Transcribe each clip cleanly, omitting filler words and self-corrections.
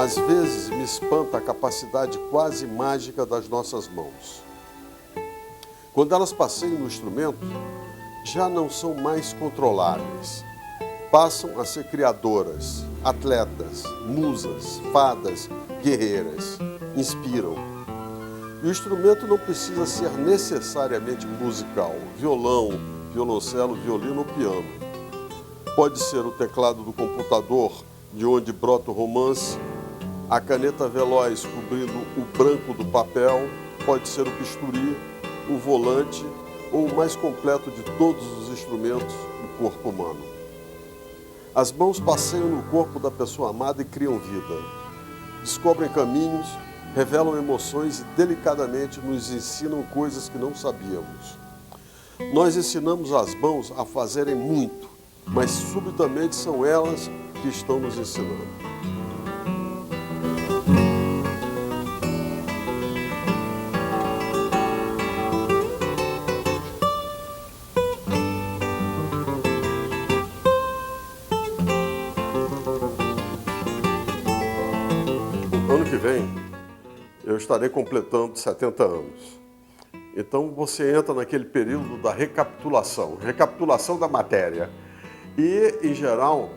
Às vezes me espanta a capacidade quase mágica das nossas mãos. Quando elas passeiam no instrumento, já não são mais controláveis. Passam a ser criadoras, atletas, musas, fadas, guerreiras. Inspiram. E o instrumento não precisa ser necessariamente musical. Violão, violoncelo, violino ou piano. Pode ser o teclado do computador, de onde brota o romance, a caneta veloz cobrindo o branco do papel, pode ser o bisturi, o volante ou o mais completo de todos os instrumentos, o corpo humano. As mãos passeiam no corpo da pessoa amada e criam vida. Descobrem caminhos, revelam emoções e delicadamente nos ensinam coisas que não sabíamos. Nós ensinamos as mãos a fazerem muito, mas subitamente são elas que estão nos ensinando. Ano que vem, eu estarei completando 70 anos. Então você entra naquele período da recapitulação da matéria. E, em geral,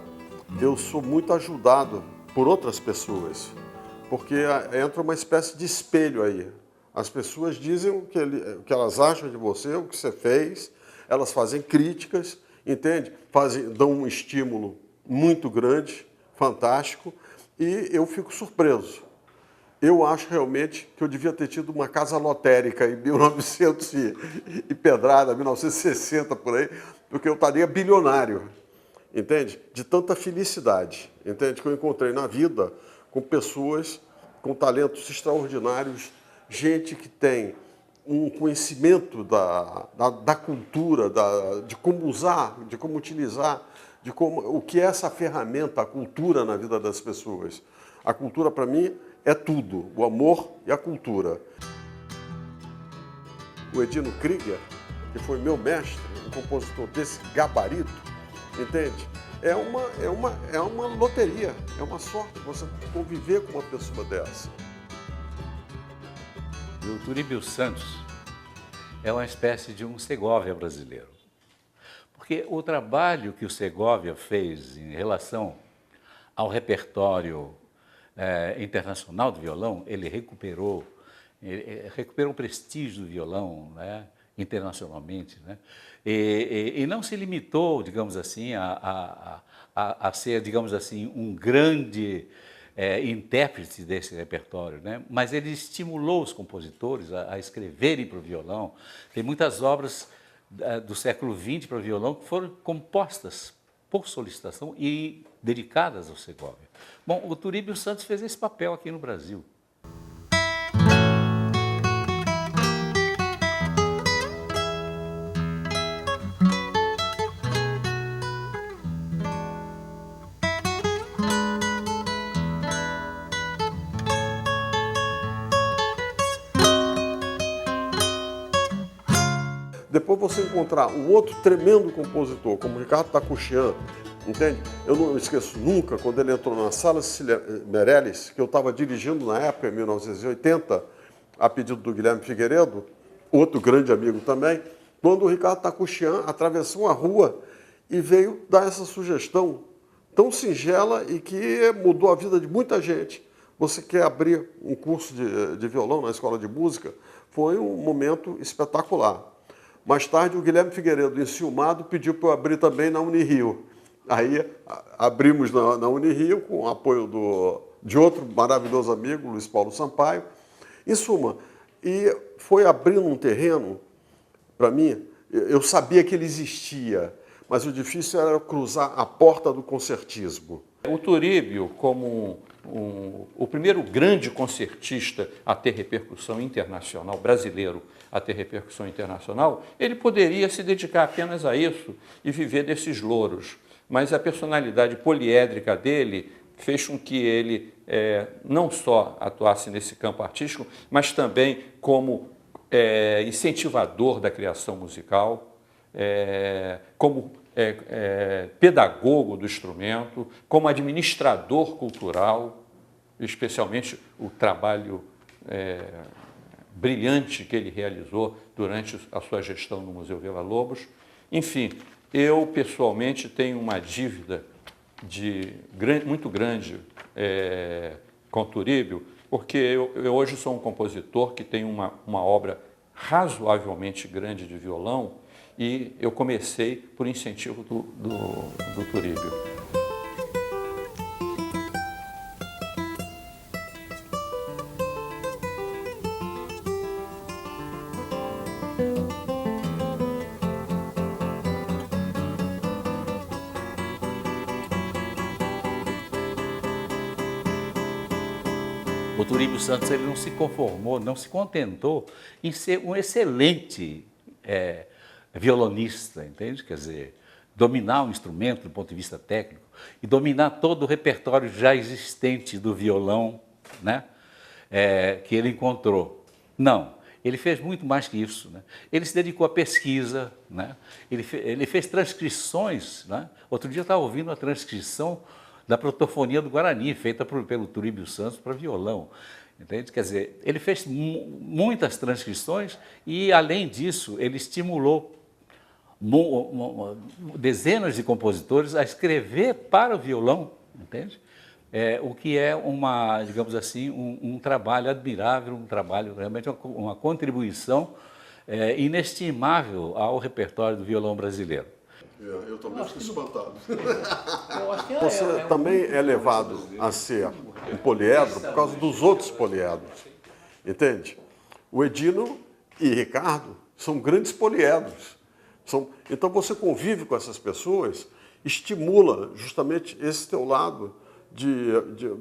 eu sou muito ajudado por outras pessoas, porque entra uma espécie de espelho aí. As pessoas dizem o que elas acham de você, o que você fez, elas fazem críticas, entende? Dão um estímulo muito grande, fantástico, e eu fico surpreso. Eu acho realmente que eu devia ter tido uma casa lotérica em 1900 e pedrada, 1960 por aí, porque eu estaria bilionário, entende? De tanta felicidade, entende? Que eu encontrei na vida com pessoas com talentos extraordinários, gente que tem um conhecimento da cultura, de como usar, de como utilizar, o que é essa ferramenta, a cultura na vida das pessoas. A cultura, para mim, é tudo, o amor e a cultura. O Edino Krieger, que foi meu mestre, um compositor desse gabarito, entende? É uma loteria, é uma sorte você conviver com uma pessoa dessa. E o Turibio Santos é uma espécie de um Segovia brasileiro. Porque o trabalho que o Segovia fez em relação ao repertório internacional do violão, ele recuperou o prestígio do violão, né, internacionalmente, né, e não se limitou, digamos assim, a ser, digamos assim, um grande intérprete desse repertório, né, mas ele estimulou os compositores a escreverem para o violão. Tem muitas obras do século XX para o violão que foram compostas por solicitação e dedicadas ao Segovia. Bom, o Turibio Santos fez esse papel aqui no Brasil. Depois você encontrar um outro tremendo compositor, como Ricardo Takuchian, entende? Eu não esqueço nunca quando ele entrou na Sala Cecília Meirelles, que eu estava dirigindo na época, em 1980, a pedido do Guilherme Figueiredo, outro grande amigo também, quando o Ricardo Takuchian atravessou a rua e veio dar essa sugestão tão singela e que mudou a vida de muita gente. Você quer abrir um curso de violão na escola de música? Foi um momento espetacular. Mais tarde, o Guilherme Figueiredo, enciumado, pediu para eu abrir também na Unirio. Aí, abrimos na Unirio, com o apoio de outro maravilhoso amigo, Luiz Paulo Sampaio. Em suma, e foi abrindo um terreno, para mim, eu sabia que ele existia, mas o difícil era cruzar a porta do concertismo. O Turibio, como o primeiro grande concertista a ter repercussão internacional, brasileiro a ter repercussão internacional, ele poderia se dedicar apenas a isso e viver desses louros. Mas a personalidade poliédrica dele fez com que ele não só atuasse nesse campo artístico, mas também como incentivador da criação musical, como pedagogo do instrumento, como administrador cultural, especialmente o trabalho brilhante que ele realizou durante a sua gestão no Museu Villa-Lobos. Enfim, eu pessoalmente tenho uma dívida muito grande com o Turíbio, porque eu hoje sou um compositor que tem uma obra razoavelmente grande de violão e eu comecei por incentivo do Turíbio. O Turíbio Santos ele não se conformou, não se contentou em ser um excelente violonista, entende? Quer dizer, dominar o instrumento do ponto de vista técnico e dominar todo o repertório já existente do violão, né? Que ele encontrou. Não, ele fez muito mais que isso, né? Ele se dedicou à pesquisa, né? Ele fez transcrições, né? Outro dia eu estava ouvindo a transcrição da protofonia do Guarani, feita pelo Turíbio Santos para violão. Entende? Quer dizer, ele fez muitas transcrições e, além disso, ele estimulou dezenas de compositores a escrever para o violão, entende? O que é digamos assim, um trabalho admirável, um trabalho realmente uma contribuição inestimável ao repertório do violão brasileiro. Eu também fico espantado. Eu acho que Você também é levado a ser um poliedro por causa dos outros poliedros, entende? O Edino e Ricardo são grandes poliedros. Então você convive com essas pessoas, estimula justamente esse teu lado de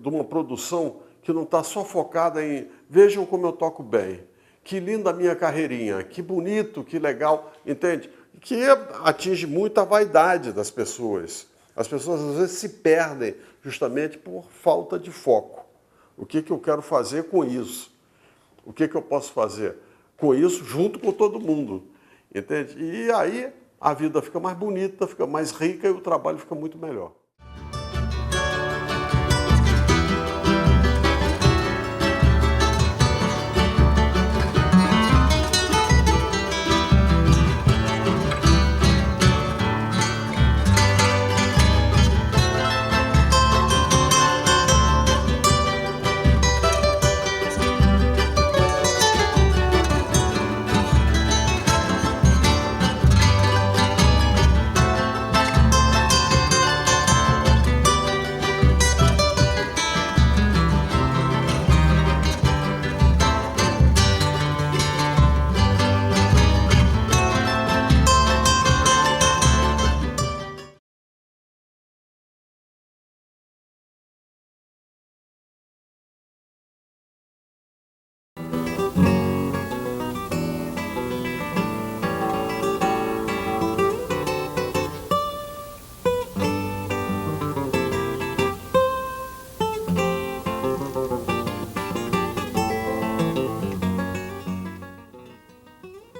uma produção que não está só focada em vejam como eu toco bem, que linda a minha carreirinha, que bonito, que legal, entende? Que atinge muito a vaidade das pessoas. As pessoas às vezes se perdem justamente por falta de foco. O que eu quero fazer com isso? O que eu posso fazer com isso junto com todo mundo? Entende? E aí a vida fica mais bonita, fica mais rica e o trabalho fica muito melhor.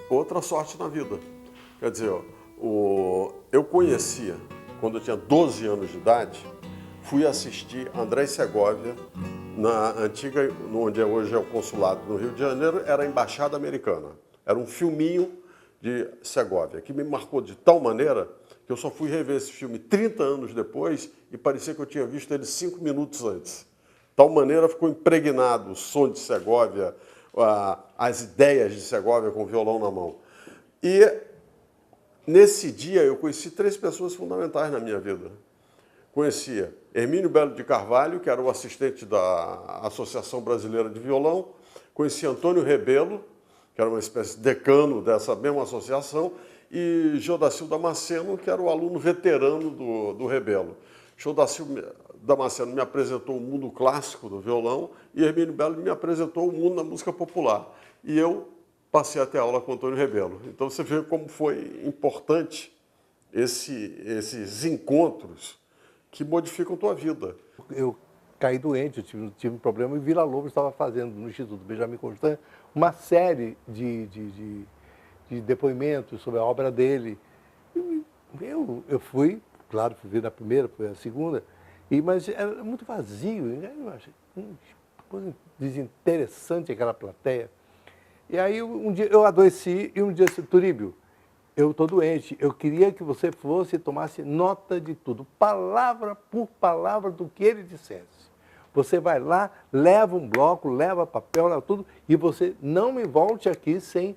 Outra sorte na vida. Quer dizer, eu conhecia, quando eu tinha 12 anos de idade, fui assistir André Segovia, na antiga, onde hoje é o consulado no Rio de Janeiro, era a Embaixada Americana. Era um filminho de Segovia, que me marcou de tal maneira que eu só fui rever esse filme 30 anos depois e parecia que eu tinha visto ele 5 minutos antes. De tal maneira ficou impregnado o som de Segovia, as ideias de Segovia com o violão na mão. E nesse dia eu conheci 3 pessoas fundamentais na minha vida. Conhecia Hermínio Belo de Carvalho, que era o assistente da Associação Brasileira de Violão. Conhecia Antônio Rebelo, que era uma espécie de decano dessa mesma associação, e Jodacil Damasceno, que era o aluno veterano do Rebelo. Jodacil Damasceno me apresentou o mundo clássico do violão e Hermínio Belo me apresentou o mundo da música popular. E eu passei a ter aula com Antônio Rebelo. Então você vê como foi importante esses encontros que modificam a tua vida. Eu caí doente, eu tive um problema e Villa-Lobos estava fazendo no Instituto Benjamin Constant uma série de depoimentos sobre a obra dele. Eu fui, claro, fui ver na primeira, foi a segunda, Mas era muito vazio, né? Eu achei coisa desinteressante aquela plateia. E aí um dia eu adoeci e um dia disse, Turíbio, eu estou doente, eu queria que você fosse e tomasse nota de tudo, palavra por palavra do que ele dissesse. Você vai lá, leva um bloco, leva papel, leva tudo, e você não me volte aqui sem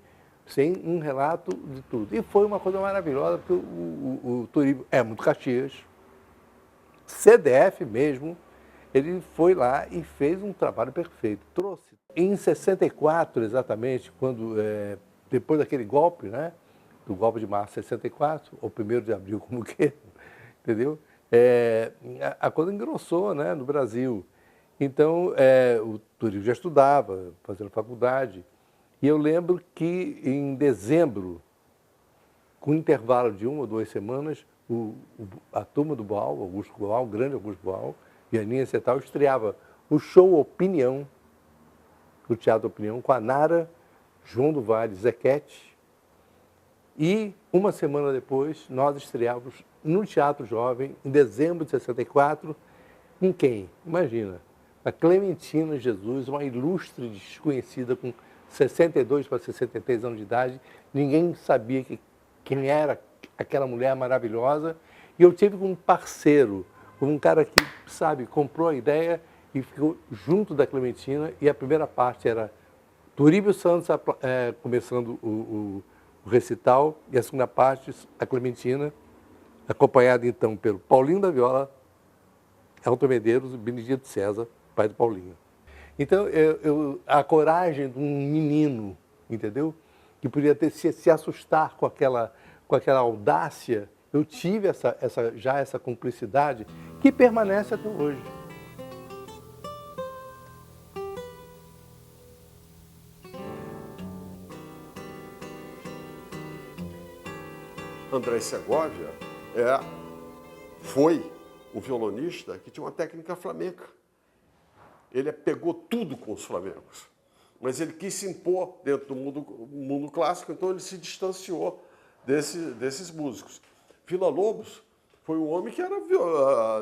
um relato de tudo. E foi uma coisa maravilhosa, porque o Turíbio é muito Caxias, CDF mesmo, ele foi lá e fez um trabalho perfeito. Trouxe. Em 64, exatamente, quando, depois daquele golpe, né, do golpe de março de 64, ou 1º de abril, como que, entendeu? A coisa engrossou, né, no Brasil. Então, o Turíbio já estudava, fazendo faculdade, e eu lembro que em dezembro, com um intervalo de 1 ou 2 semanas, a turma do Boal, Augusto Boal, o grande Augusto Boal, e a Aninha Cetal estreava o show Opinião, do Teatro Opinião, com a Nara, João do Vale, Zequete. E, uma semana depois, nós estreávamos no Teatro Jovem, em dezembro de 64, em quem? Imagina, a Clementina Jesus, uma ilustre desconhecida com 62 para 63 anos de idade, ninguém sabia quem era aquela mulher maravilhosa, e eu tive como parceiro, como um cara que, sabe, comprou a ideia e ficou junto da Clementina, e a primeira parte era Turíbio Santos começando o recital, e a segunda parte, a Clementina, acompanhada então pelo Paulinho da Viola, Elton Medeiros e Benedito César, pai do Paulinho. Então, a coragem de um menino, entendeu? Que podia se assustar com aquela audácia, eu tive essa cumplicidade que permanece até hoje. André Segovia foi um violonista que tinha uma técnica flamenca. Ele pegou tudo com os flamencos, mas ele quis se impor dentro do mundo clássico, então ele se distanciou desses músicos. Villa-Lobos foi um homem que era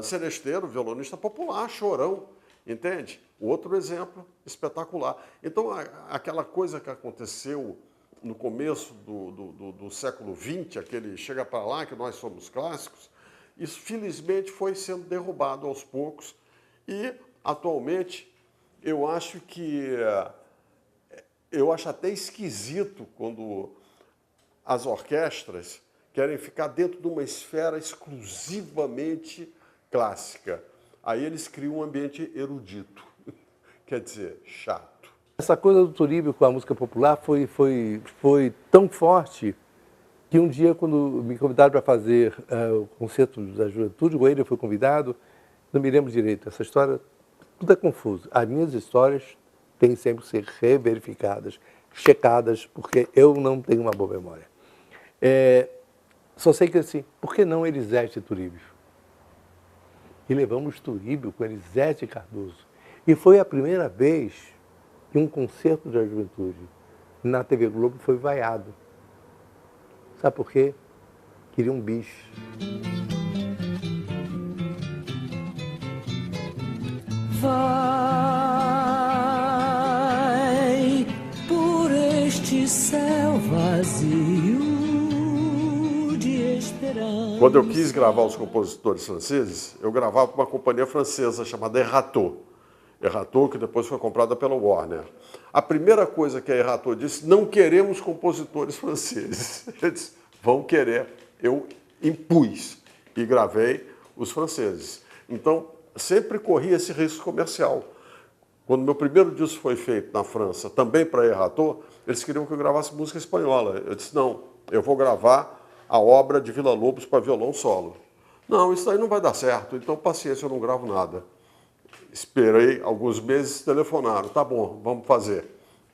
seresteiro, violonista popular, chorão, entende? Outro exemplo espetacular. Então, aquela coisa que aconteceu no começo do século XX, aquele chega para lá que nós somos clássicos, isso felizmente foi sendo derrubado aos poucos e atualmente eu acho até esquisito quando as orquestras querem ficar dentro de uma esfera exclusivamente clássica. Aí eles criam um ambiente erudito, quer dizer, chato. Essa coisa do Turíbio com a música popular foi tão forte que um dia, quando me convidaram para fazer o concerto da juventude, o Eider foi convidado, não me lembro direito, essa história, tudo é confuso. As minhas histórias têm sempre que ser reverificadas, checadas, porque eu não tenho uma boa memória. Só sei que assim, por que não Elisete Turíbio? E levamos Turíbio com Elisete Cardoso. E foi a primeira vez que um concerto da juventude na TV Globo foi vaiado. Sabe por quê? Queria um bicho. Vai por este céu vazio de esperança. Quando eu quis gravar os compositores franceses, eu gravava para uma companhia francesa chamada Erratot. Erratot, que depois foi comprada pela Warner. A primeira coisa que a Erratot disse, não queremos compositores franceses. Eles vão querer. Eu impus e gravei os franceses. Então, sempre corri esse risco comercial. Quando meu primeiro disco foi feito na França, também para a Erratot, eles queriam que eu gravasse música espanhola. Eu disse, não, eu vou gravar a obra de Villa-Lobos para violão solo. Não, isso aí não vai dar certo, então paciência, eu não gravo nada. Esperei alguns meses, telefonaram, tá bom, vamos fazer.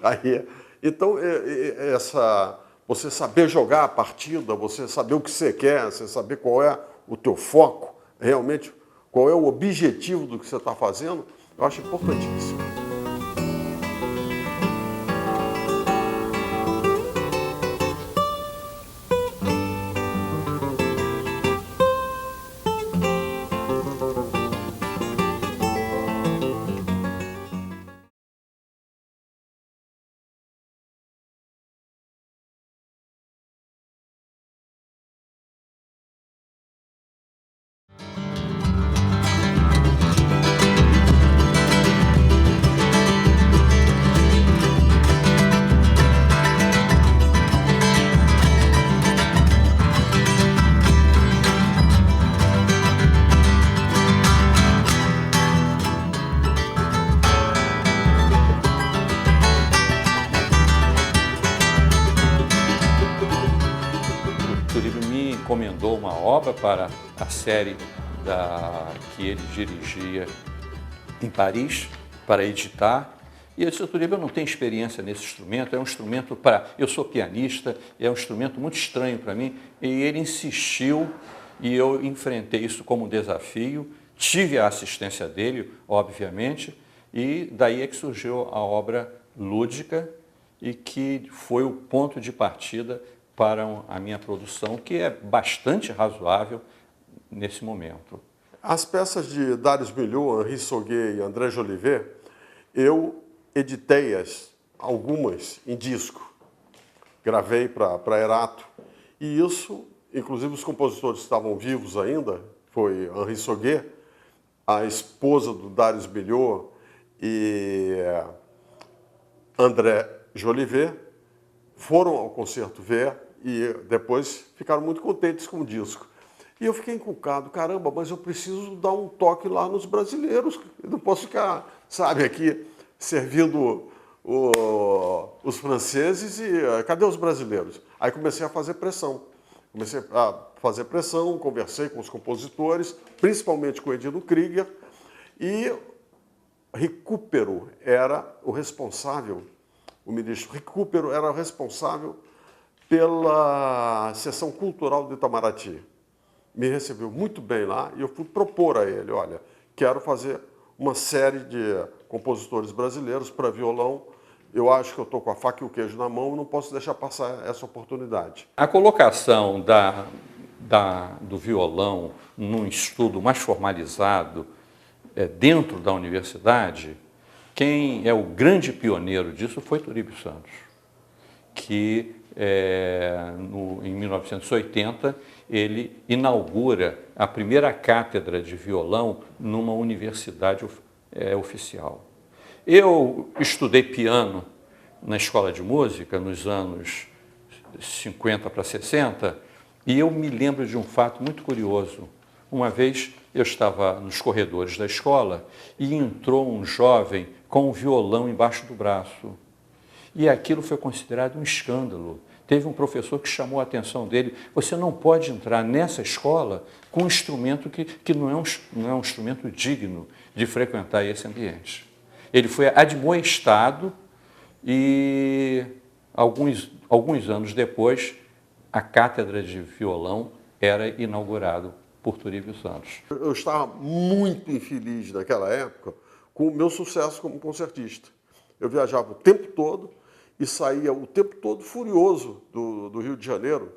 Aí, então, você saber jogar a partida, você saber o que você quer, você saber qual é o teu foco, realmente qual é o objetivo do que você está fazendo, eu acho importantíssimo. encomendou uma obra para a série que ele dirigia em Paris, para editar. E eu disse, Turibio, eu não tenho experiência nesse instrumento, é um instrumento eu sou pianista, é um instrumento muito estranho para mim. E ele insistiu e eu enfrentei isso como um desafio, tive a assistência dele, obviamente, e daí é que surgiu a obra Lúdica e que foi o ponto de partida para a minha produção, que é bastante razoável nesse momento. As peças de Darius Milhaud, Henri Sauguet e André Jolivet, eu editei-as, algumas, em disco. Gravei para Erato. E isso, inclusive os compositores que estavam vivos ainda, foi Henri Sauguet, a esposa do Darius Milhaud e André Jolivet, foram ao concerto ver e depois ficaram muito contentes com o disco. E eu fiquei encucado, caramba, mas eu preciso dar um toque lá nos brasileiros. Eu não posso ficar, sabe, aqui servindo os franceses e cadê os brasileiros? Aí comecei a fazer pressão. Conversei com os compositores, principalmente com o Edino Krieger, e Recupero era o responsável, o ministro Recupero era o responsável pela seção cultural do Itamaraty. Me recebeu muito bem lá e eu fui propor a ele, olha, quero fazer uma série de compositores brasileiros para violão. Eu acho que eu estou com a faca e o queijo na mão e não posso deixar passar essa oportunidade. A colocação do violão num estudo mais formalizado dentro da universidade, quem é o grande pioneiro disso foi Turibio Santos, que em 1980 ele inaugura a primeira cátedra de violão numa universidade oficial. Eu estudei piano na escola de música nos anos 50 para 60 e eu me lembro de um fato muito curioso. Uma vez eu estava nos corredores da escola e entrou um jovem com um violão embaixo do braço. E aquilo foi considerado um escândalo. Teve um professor que chamou a atenção dele, você não pode entrar nessa escola com um instrumento que não é um instrumento digno de frequentar esse ambiente. Ele foi admoestado e alguns anos depois a cátedra de violão era inaugurada por Turibio Santos. Eu estava muito infeliz naquela época com o meu sucesso como concertista. Eu viajava o tempo todo e saía o tempo todo furioso do Rio de Janeiro.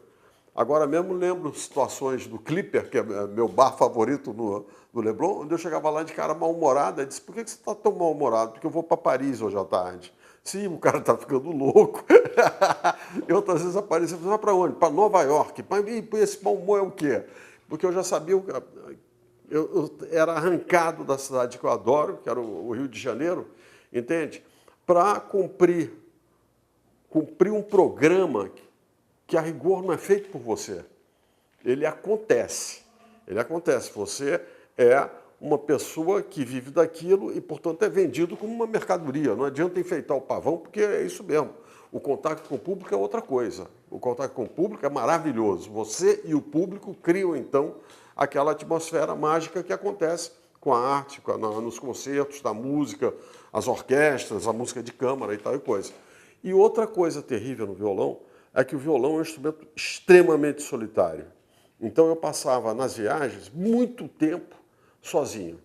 Agora mesmo lembro situações do Clipper, que é meu bar favorito no Leblon, onde eu chegava lá de cara mal-humorado e disse, por que você está tão mal-humorado? Porque eu vou para Paris hoje à tarde. Sim, o cara está ficando louco. E outras vezes aparecia, você vai para onde? Para Nova York. E esse mau humor é o quê? Porque eu já sabia, eu era arrancado da cidade que eu adoro, que era o Rio de Janeiro, entende? Para cumprir um programa que a rigor não é feito por você. Ele acontece. Você é uma pessoa que vive daquilo e, portanto, é vendido como uma mercadoria. Não adianta enfeitar o pavão, porque é isso mesmo. O contato com o público é outra coisa. O contato com o público é maravilhoso. Você e o público criam, então, aquela atmosfera mágica que acontece com a arte, nos concertos, da música, as orquestras, a música de câmara e tal e coisa. E outra coisa terrível no violão é que o violão é um instrumento extremamente solitário. Então eu passava nas viagens muito tempo sozinho,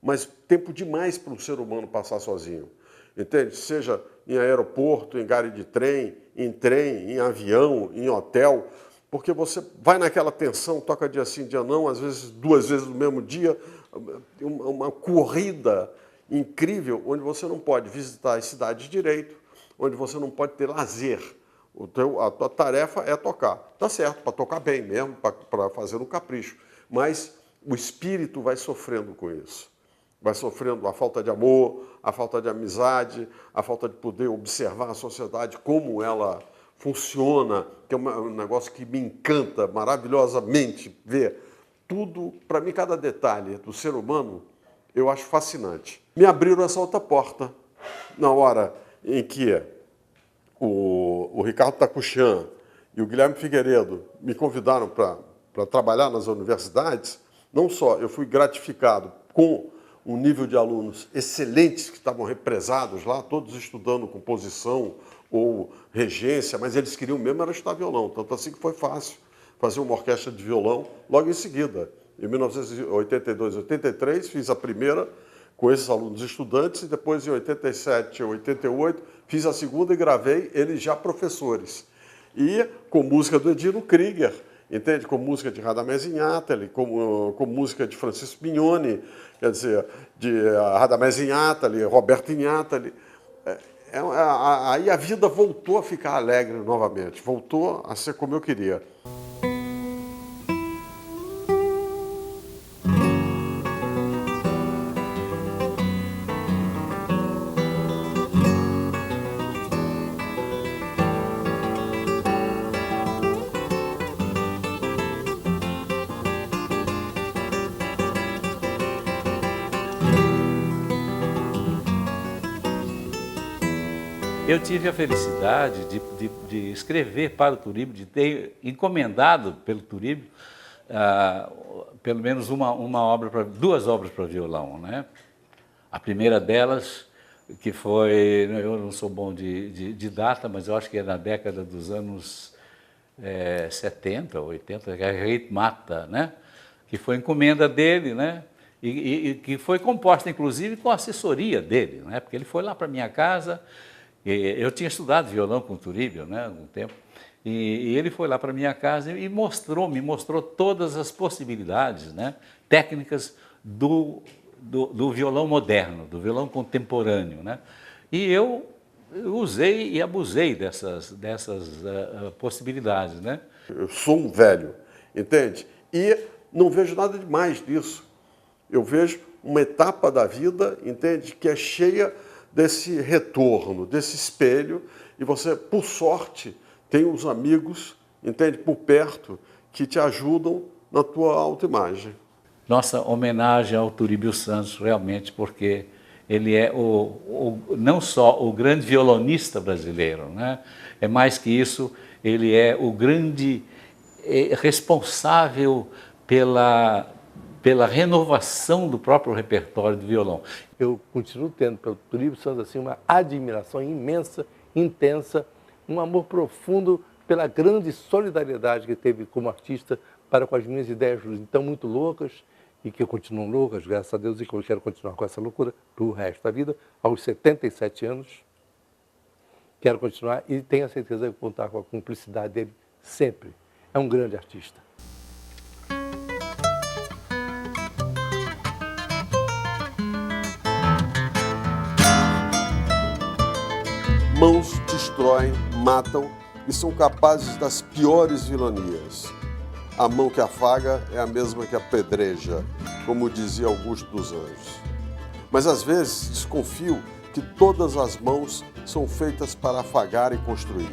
mas tempo demais para um ser humano passar sozinho, entende? Seja em aeroporto, em gare de trem, em avião, em hotel, porque você vai naquela tensão, toca dia sim, dia não, às vezes 2 vezes no mesmo dia, uma corrida incrível, onde você não pode visitar as cidades direito, onde você não pode ter lazer. A tua tarefa é tocar. Tá certo, para tocar bem mesmo, para fazer um capricho. Mas o espírito vai sofrendo com isso. Vai sofrendo a falta de amor, a falta de amizade, a falta de poder observar a sociedade, como ela funciona, que é um negócio que me encanta maravilhosamente ver. Tudo, para mim, cada detalhe do ser humano, eu acho fascinante. Me abriram essa outra porta na hora em que o Ricardo Takuchan e o Guilherme Figueiredo me convidaram para para trabalhar nas universidades, não só eu fui gratificado com um nível de alunos excelentes que estavam represados lá, todos estudando composição ou regência, mas eles queriam mesmo era estudar violão, tanto assim que foi fácil fazer uma orquestra de violão logo em seguida. Em 1982, 83, fiz a primeira com esses alunos estudantes e depois em 87, 88, fiz a segunda e gravei eles já professores. E com música do Edino Krieger, entende? Com música de Radamés Inátali, com música de Francisco Mignoni, quer dizer, de Radamés Inátali, Roberto Inátali. Aí a vida voltou a ficar alegre novamente, voltou a ser como eu queria. Eu tive a felicidade de escrever para o Turíbio, de ter encomendado pelo Turíbio pelo menos duas obras para violão, né? A primeira delas, que foi, eu não sou bom de data, mas eu acho que é na década dos anos 70, 80, que é a Reit Mata, né? Que foi encomenda dele, né? E que foi composta, inclusive, com a assessoria dele, né? Porque ele foi lá para minha casa. Eu tinha estudado violão com o Turíbio, né, há um tempo, e ele foi lá para minha casa e me mostrou todas as possibilidades, né, técnicas do violão moderno, do violão contemporâneo, né, e eu usei e abusei dessas possibilidades, né. Eu sou um velho, entende? E não vejo nada demais disso. Eu vejo uma etapa da vida, entende, que é cheia desse retorno, desse espelho, e você, por sorte, tem os amigos, entende, por perto, que te ajudam na tua autoimagem. Nossa homenagem ao Turíbio Santos, realmente, porque ele é não só o grande violonista brasileiro, né? É mais que isso, ele é o grande responsável pela renovação do próprio repertório do violão. Eu continuo tendo pelo Turíbio Santos assim, uma admiração imensa, intensa, um amor profundo pela grande solidariedade que teve como artista para com as minhas ideias então muito loucas e que continuam loucas, graças a Deus, e que eu quero continuar com essa loucura pro resto da vida, aos 77 anos. Quero continuar e tenho a certeza de contar com a cumplicidade dele sempre. É um grande artista. Mãos destroem, matam e são capazes das piores vilanias. A mão que afaga é a mesma que apedreja, como dizia Augusto dos Anjos. Mas às vezes desconfio que todas as mãos são feitas para afagar e construir.